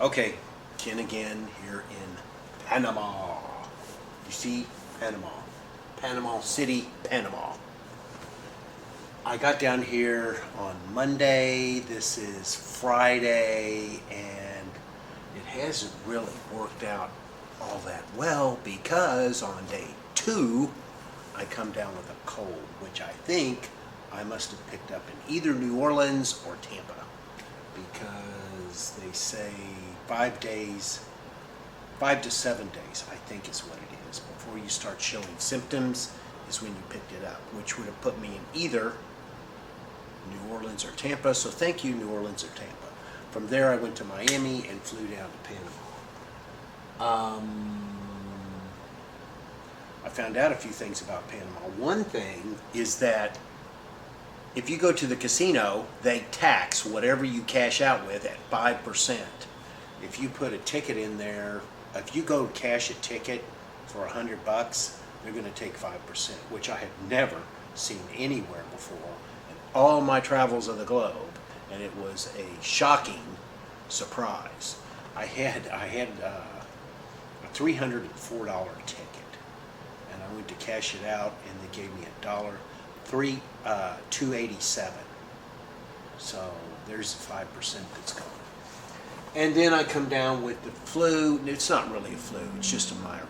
Okay, Ken again here in Panama. You see, Panama. Panama City, Panama. I got down here on Monday. This is Friday, and it hasn't really worked out all that well because on day 2, I come down with a cold, which I think I must have picked up in either New Orleans or Tampa, because they say 5 to 7 days, I think is what it is, before you start showing symptoms is when you picked it up, which would have put me in either New Orleans or Tampa. So thank you, New Orleans or Tampa. From there, I went to Miami and flew down to Panama. I found out a few things about Panama. One thing is that if you go to the casino, they tax whatever you cash out with at 5%. If you put a ticket in there, if you go cash a ticket for $100, they're going to take 5%, which I have never seen anywhere before in all my travels of the globe, and it was a shocking surprise. I had a $304 ticket, and I went to cash it out, and they gave me $287. So there's the 5% that's gone. And then I come down with the flu. It's not really a flu, it's just a mild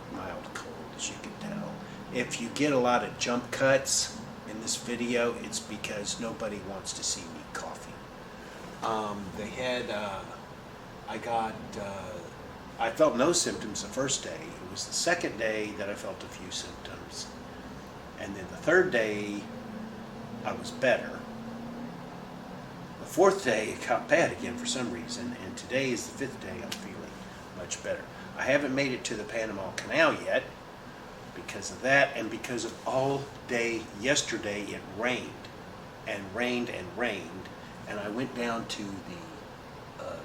cold, as you can tell. If you get a lot of jump cuts in this video, it's because nobody wants to see me coughing. I felt no symptoms the first day. It was the second day that I felt a few symptoms. And then the third day, I was better. The fourth day, it got bad again for some reason, and today is the 5th day I'm feeling much better. I haven't made it to the Panama Canal yet because of that, and because of all day yesterday it rained and rained and rained, and I went down to the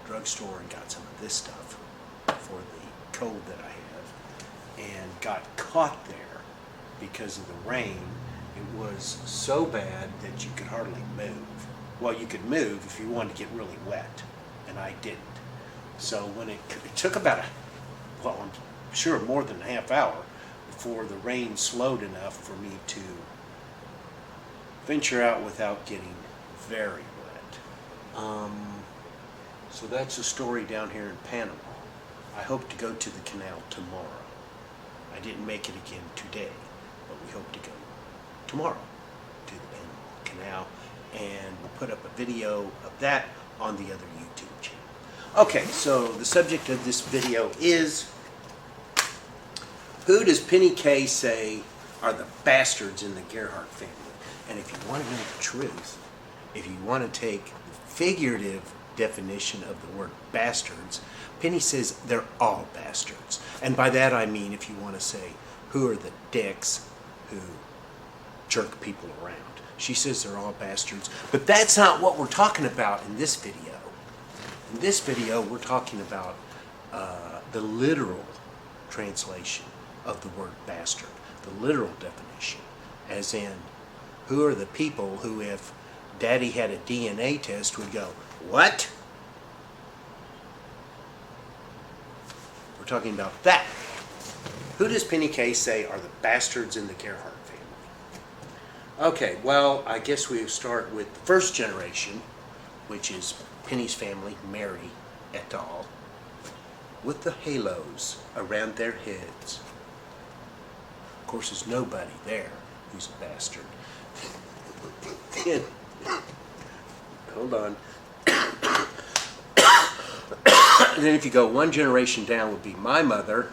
drugstore and got some of this stuff for the cold that I have, and got caught there because of the rain. It was so bad that you could hardly move. Well, you could move if you wanted to get really wet, and I didn't. So when it took about I'm sure more than a half hour before the rain slowed enough for me to venture out without getting very wet. So that's the story down here in Panama. I hope to go to the canal tomorrow. I didn't make it again today, but we hope to go tomorrow to the Panama Canal, and we'll put up a video of that on the other YouTube channel. Okay, so the subject of this video is, who does Penny Kay say are the bastards in the Gerhardt family? And if you want to know the truth, if you want to take the figurative definition of the word bastards, Penny says they're all bastards. And by that I mean, if you want to say, who are the dicks who jerk people around? She says they're all bastards. But that's not what we're talking about in this video. In this video, we're talking about the literal translation of the word bastard, the literal definition, as in, who are the people who, if Daddy had a DNA test, would go, what? We're talking about that. Who does Penny Kay say are the bastards in the Gerhardt family? Okay, well, I guess we start with the first generation, which is Penny's family, Mary et al., with the halos around their heads. Of course, there's nobody there who's a bastard. Then, hold on. And then if you go one generation down, would be my mother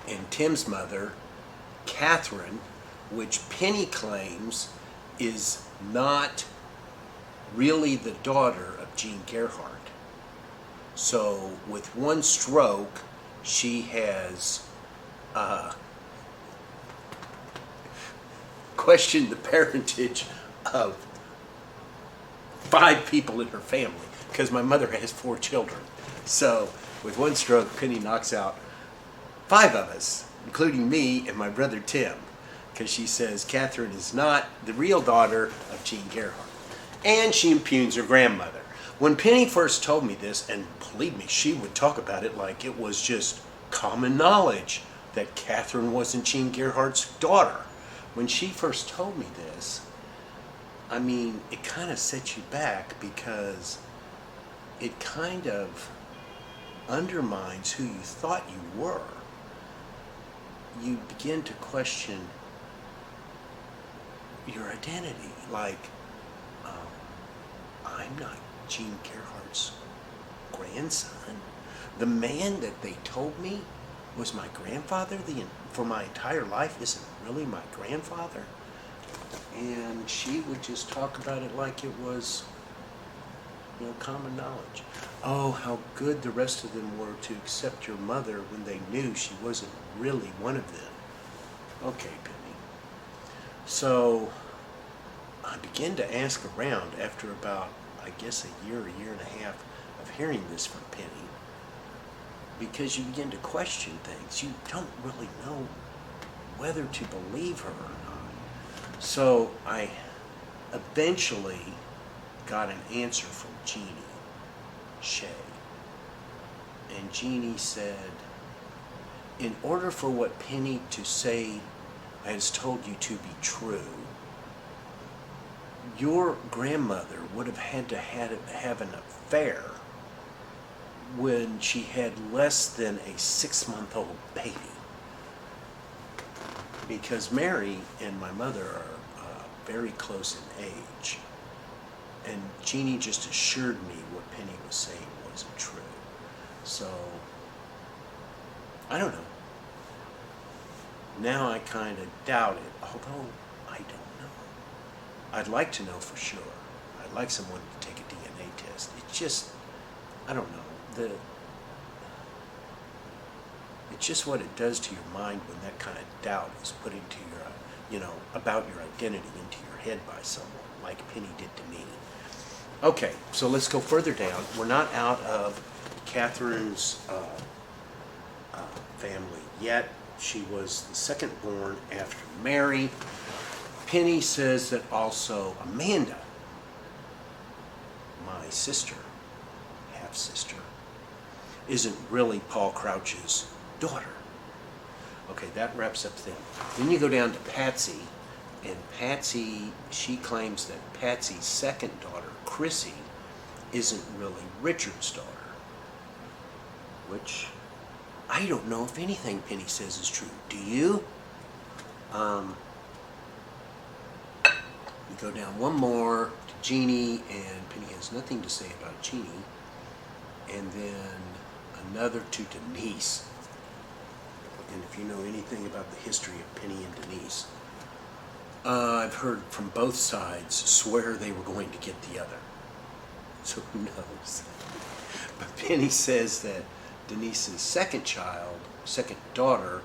and Tim's mother, Catherine, which Penny claims is not really the daughter of Jean Gerhardt. So with one stroke, she has questioned the parentage of 5 people in her family, because my mother has 4 children. So with one stroke, Penny knocks out 5 of us, including me and my brother Tim, because she says Catherine is not the real daughter of Jean Gerhardt. And she impugns her grandmother. When Penny first told me this, and believe me, she would talk about it like it was just common knowledge that Catherine wasn't Jean Gerhardt's daughter. When she first told me this, I mean, it kind of set you back because it kind of undermines who you thought you were. You begin to question your identity. Like, I'm not Jean Gerhardt's grandson. The man that they told me was my grandfather for my entire life isn't really my grandfather. And she would just talk about it like it was, common knowledge. Oh, how good the rest of them were to accept your mother when they knew she wasn't really one of them. Okay, Penny. So I began to ask around after about, I guess, a year and a half of hearing this from Penny, because you begin to question things. You don't really know whether to believe her or not. So I eventually got an answer from Jeannie Shea. And Jeannie said, in order for what Penny to say has told you to be true, your grandmother would have had to have an affair when she had less than a 6-month-old baby. Because Mary and my mother are very close in age. And Jeannie just assured me what Penny was saying wasn't true. So, I don't know. Now I kind of doubt it, although I don't know. I'd like to know for sure. I'd like someone to take a DNA test. It's just, I don't know. It's just what it does to your mind when that kind of doubt is put into your, about your identity into your head by someone, like Penny did to me. Okay, so let's go further down. We're not out of Catherine's family yet. She was the second born after Mary. Penny says that also Amanda, my sister, half-sister, isn't really Paul Crouch's daughter. Okay, that wraps up them. Then you go down to Patsy, and Patsy, she claims that Patsy's second daughter, Chrissy, isn't really Richard's daughter, which I don't know if anything Penny says is true. Do you? We go down one more to Jeannie, and Penny has nothing to say about Jeannie. And then another to Denise. And if you know anything about the history of Penny and Denise, I've heard from both sides swear they were going to get the other. So who knows? But Penny says that Denise's second daughter,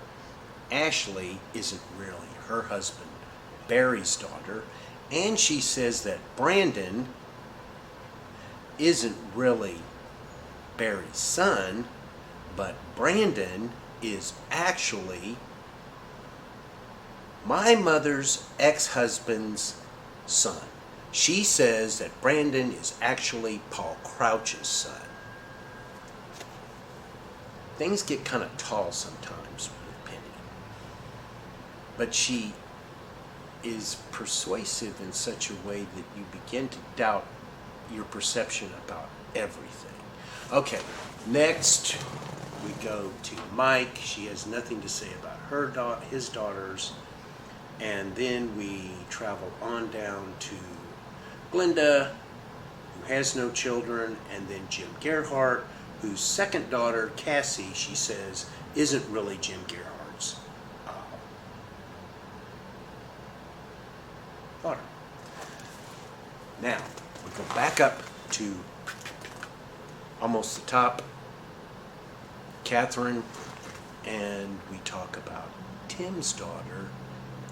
Ashley, isn't really her husband, Barry's daughter. And she says that Brandon isn't really Barry's son, but Brandon is actually my mother's ex-husband's son. She says that Brandon is actually Paul Crouch's son. Things get kind of tall sometimes with Penny, but she is persuasive in such a way that you begin to doubt your perception about everything. Okay, next we go to Mike. She has nothing to say about his daughters. And then we travel on down to Glenda, who has no children, and then Jim Gerhardt, whose second daughter, Cassie, she says, isn't really Jim Gerhardt's daughter. Now, we go back up to almost the top, Catherine, and we talk about Tim's daughter,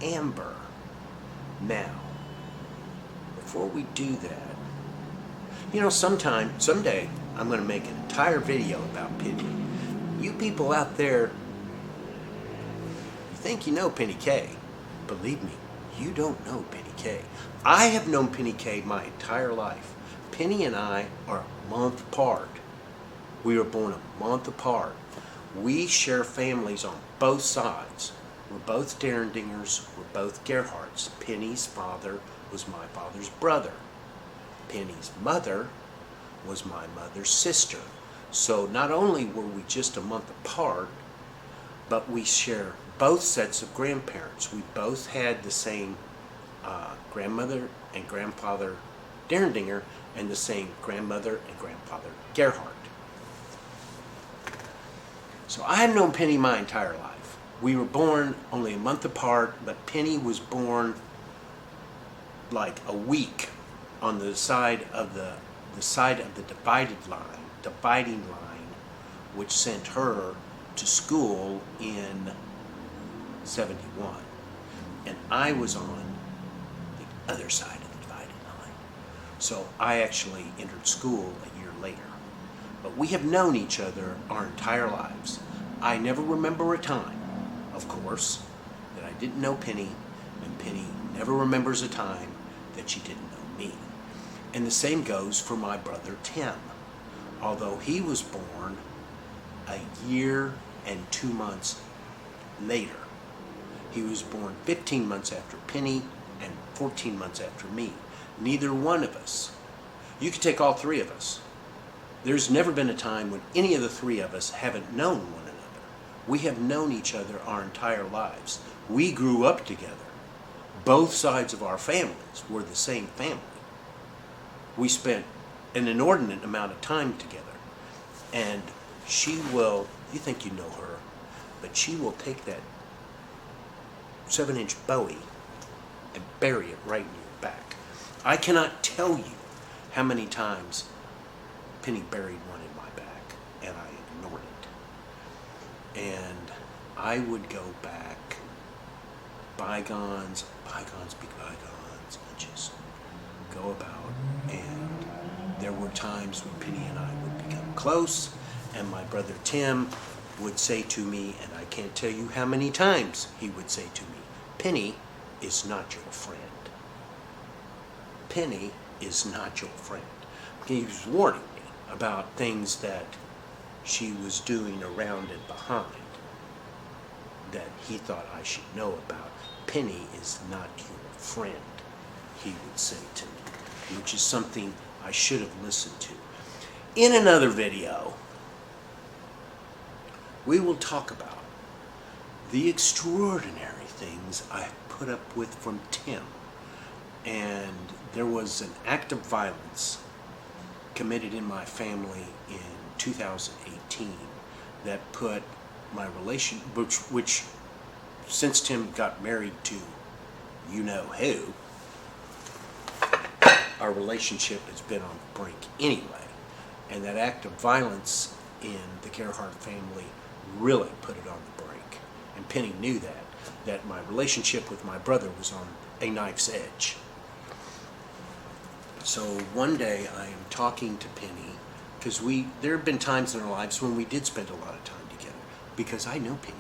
Amber. Now, before we do that, someday, I'm going to make an entire video about Penny. You people out there, you think you know Penny Kay. Believe me, you don't know Penny Kay. I have known Penny Kay my entire life. Penny and I are month apart. We were born a month apart. We share families on both sides. We're both Derendingers. We're both Gerhardts. Penny's father was my father's brother. Penny's mother was my mother's sister. So not only were we just a month apart, but we share both sets of grandparents. We both had the same grandmother and grandfather Derendinger and the same grandmother and grandfather Gerhardt. So I have known Penny my entire life. We were born only a month apart, but Penny was born like a week on the side of the dividing line, which sent her to school in 71. And I was on the other side of the dividing line. So I actually entered school a year later. But we have known each other our entire lives. I never remember a time, of course, that I didn't know Penny, and Penny never remembers a time that she didn't know me. And the same goes for my brother Tim. Although he was born a year and 2 months later. He was born 15 months after Penny and 14 months after me. Neither one of us, you could take all three of us. There's never been a time when any of the three of us haven't known one another. We have known each other our entire lives. We grew up together. Both sides of our families were the same family. We spent an inordinate amount of time together. And she will, you think you know her, but she will take that 7-inch Bowie and bury it right in your back. I cannot tell you how many times Penny buried one in my back, and I ignored it. And I would go back, bygones be bygones, and just go about. And there were times when Penny and I would become close, and my brother Tim would say to me, and I can't tell you how many times he would say to me, Penny is not your friend. Penny is not your friend. He was warning me about things that she was doing around and behind that he thought I should know about. Penny is not your friend, he would say to me, which is something I should have listened to. In another video, we will talk about the extraordinary things I put up with from Tim. And there was an act of violence committed in my family in 2018 that put my relation, which since Tim got married to you know who, our relationship has been on the brink anyway. And that act of violence in the Gerhardt family really put it on the brink. And Penny knew that my relationship with my brother was on a knife's edge. So one day I am talking to Penny, because there have been times in our lives when we did spend a lot of time together, because I know Penny,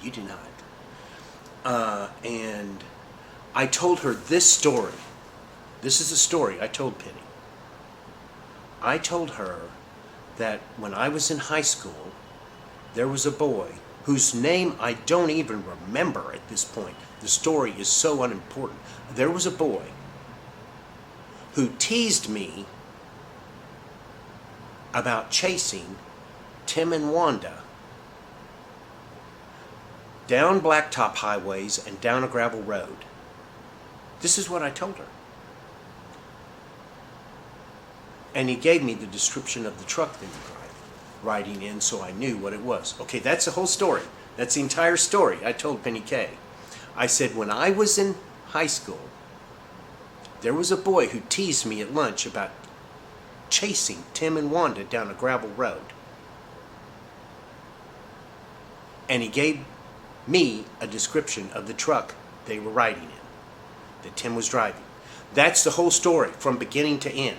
you do not. And I told her this story. This is a story I told Penny. I told her that when I was in high school, there was a boy whose name I don't even remember at this point. The story is so unimportant. There was a boy who teased me about chasing Tim and Wanda down blacktop highways and down a gravel road. This is what I told her. And he gave me the description of the truck they were riding in, so I knew what it was. Okay, that's the whole story. That's the entire story I told Penny Kay. I said, when I was in high school, there was a boy who teased me at lunch about chasing Tim and Wanda down a gravel road. And he gave me a description of the truck they were riding in, that Tim was driving. That's the whole story from beginning to end.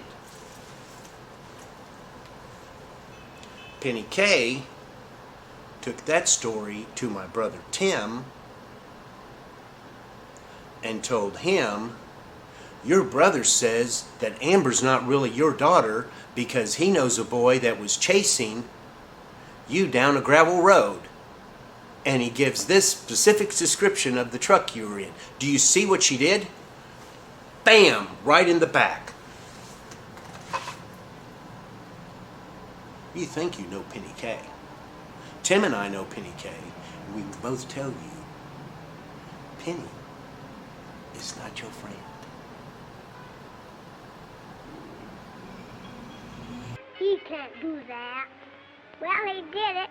Penny Kay took that story to my brother Tim and told him Your brother says that Amber's not really your daughter because he knows a boy that was chasing you down a gravel road. And he gives this specific description of the truck you were in. Do you see what she did? Bam! Right in the back. You think you know Penny Kay. Tim and I know Penny Kay, and we can both tell you, Penny is not your friend. He can't do that. Well, he did it.